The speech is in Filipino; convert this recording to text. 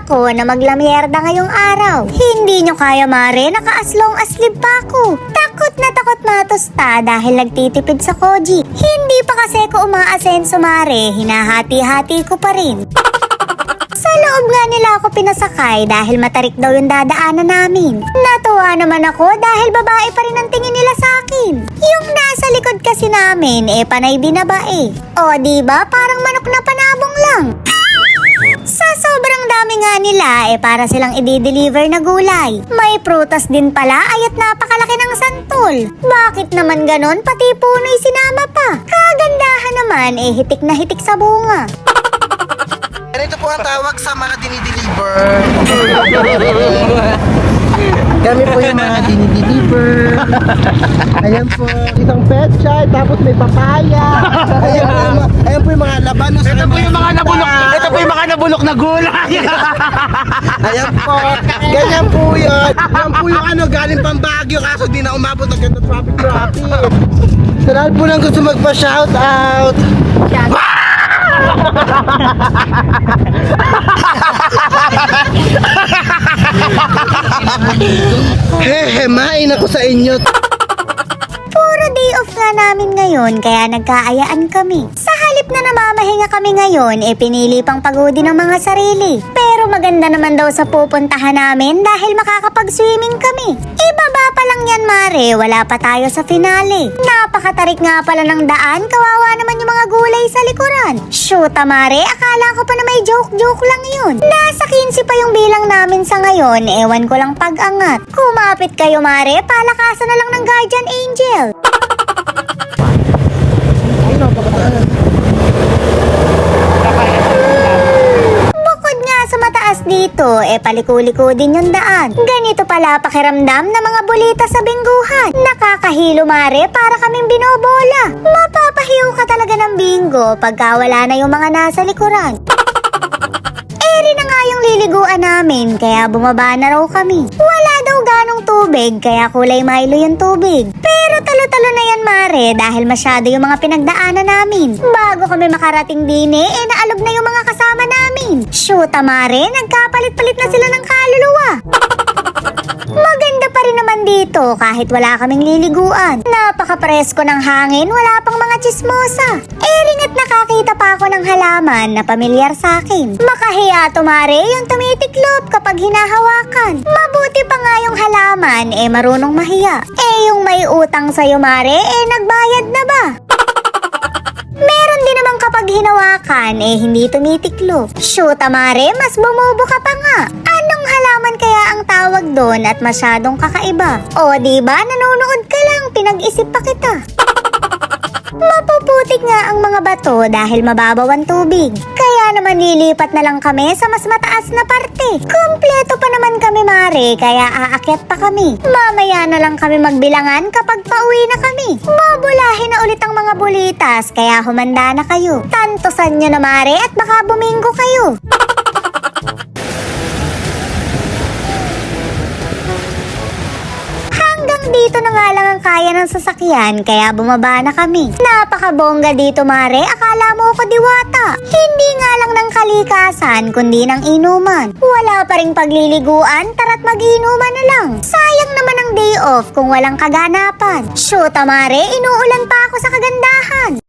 ako na maglamyerda ngayong araw. Hindi nyo kaya mare, naka-aslong aslib pa ako. Takot na takot matusta dahil nagtitipid sa koji. Hindi pa kasi ko umaasenso mare, hinahati-hati ko pa rin. Sa loob nga nila ako pinasakay dahil matarik daw yung dadaanan namin. Natuwa naman ako dahil babae pa rin ang tingin nila sa akin. Yung nasa likod kasi namin panay binaba O diba parang manok na panabong lang. Sa sobrang dami nga nila para silang i-deliver na gulay. May prutas din pala aya't napakalaki ng santol. Bakit naman ganon pati puno'y sinama pa? Kagandahan naman hitik na hitik sa bunga. Ganito po ang tawag sa mga dinideliver. Kami po yung mga dinideliver. Ayan po, isang pechay, tapos may papaya. Ayan po yung mga labanos. Ito po yung mga nabulok. Ito po yung mga nabulok na gulay. Ayan po, ganyan po yun. Yan po yung galing pang Baguio, kaso di na umabot ang ganda traffic. Sa lahat po lang gusto magpa-shoutout. Main ako sa inyo. Puro day off nga namin ngayon kaya nagkaayaan kami. Sa halip na namamahinga kami ngayon pinili pang pagodi ng mga sarili. Pero maganda naman daw sa pupuntahan namin dahil makakapag-swimming kami. Ibaba pa lang yan mare, wala pa tayo sa finale. Napakatarik nga pala ng daan, kawawa naman yung mga gulay sa likuran. Shoot mare, akala ko pa na may joke-joke lang yun. Nasa 15 pa yung bilang namin sa ngayon, ewan ko lang pag-angat. Kumapit kayo mare, palakasan na lang ng guardian angel. Bukod nga sa mataas dito, paliko-liko din yung daan. Ganito pala pakiramdam ng mga bulita sa bingguhan. Nakakahilo mare, para kaming binobola. Mapapahiyo ka talaga ng bingo pagka wala na yung mga nasa likuran. Eri na nga yung liliguan namin, kaya bumaba na raw kami. Wala daw ganong tubig, kaya kulay Milo yung tubig. Pero talo-talo na yan mare, dahil masyado yung mga pinagdaanan namin. Bago kami makarating din naalog na yung mga kasama namin. Shoot mare, nagkapalit-palit na sila ng kaluluwa. Maganda pa rin naman dito kahit wala kaming liliguan. Napaka-presko ng hangin, wala pang mga chismosa. Ring at nakakita pa ako ng halaman na pamilyar sa akin. Makahiya mare yung tumitiklop kapag hinahawakan. Mabuti pa nga yung halaman marunong mahiya. Yung may utang sa'yo mare nagbayad na ba? Meron din naman kapag hinawakan hindi tumitiklop. Shoot mare, mas bumubo ka pa nga. Anong halaman kaya ang tawag doon at masyadong kakaiba? O diba, nanonood ka lang, pinag-isip pa kita. Mapuputik nga ang mga bato dahil mababaw ang tubig. Kaya naman lilipat na lang kami sa mas mataas na parte. Kompleto pa naman kami mare, kaya aakyat pa kami. Mamaya na lang kami magbilangan kapag pauwi na kami. Babulahin na ulit ang mga bulitas, kaya humanda na kayo. Tantosan nyo na mare at baka buminggo kayo. Dito na nga lang ang kaya ng sasakyan, kaya bumaba na kami. Napakabongga dito mare, akala mo ko diwata. Hindi nga lang ng kalikasan, kundi ng inuman. Wala pa ring pagliliguan, tara't mag-inuman na lang. Sayang naman ang day off kung walang kaganapan. Shoot mare, inuulan pa ako sa kagandahan.